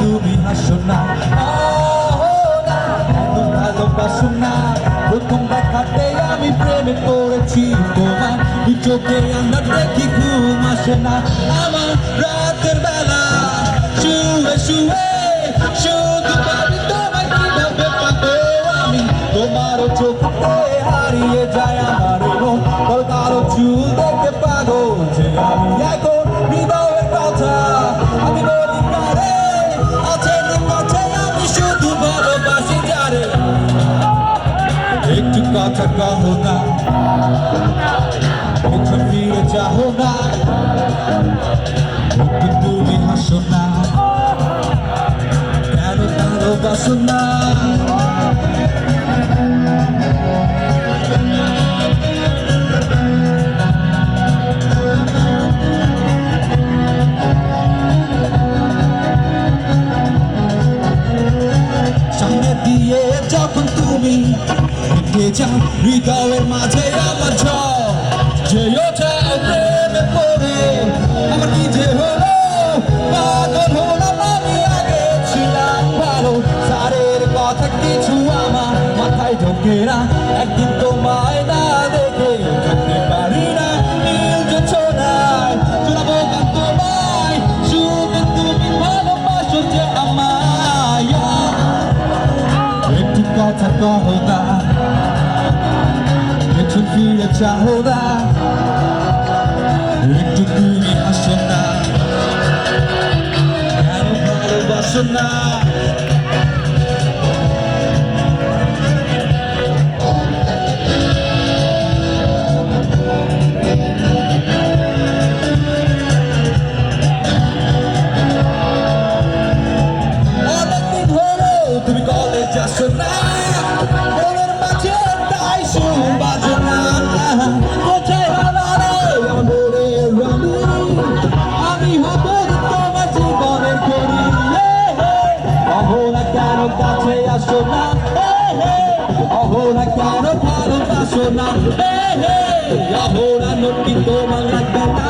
তুমি হাসো না, এত ভালোবাসো না। প্রথম দেখাতে আমি প্রেমে পড়েছি তোমার, দু চোখে আন্ধার দেখি ঘুম আসে না আমার। রাতের বেলা শুয়ে শুয়ে শুধু ভাবি তোমায় কিভাবে পাবো আমি। তোমারও চোখে হারিয়ে যায় আমার মন, তোর কারো চুল দেখে পাগল যে আমি এখন। হৃদয়ের কথা আমি বলি কারে, আছে না কথায় আমি শুধু ভালোবাসি যারে। একটু কথা কহো না, একটু ফিরে যাও না, একটু তুমি হাসো না, কেন ভালোবাসো না। সামনে দিয়ে যখন তুমি হেঁটে যাও, হৃদয়ের মাঝে আমার ঝড় যেও যাও প্রেমে পড়ে আমার কি যে হলো, পাগল হলাম আমি। আগে ছিলাম ভালো, সারের কথা কিছু আমার মাথায় ঢোকে না। একদিন তোমায় না দেখে থাকতে পারি না, নীল জোছনায় চোরাবো গান তোমায়, শুধু তুমি ভালোবাসো যে আমায়। একটু কথা কহো না, একটু ফিরে চাও না, একটু তুমি হাসো না, কেন ভালোবাসো না। অনেকদিন হলো তুমি কলেজ আসো না, মনের মাঝে তাই সুর বাজে না। কোথায় হারালে আমার মনের রানী, আমি হবো তোমার জীবনের করি। অহনা কেন কাছে আসো না, অহনা কেন ভালোবাসো না, অহনা নটি তোমার লাগবে না।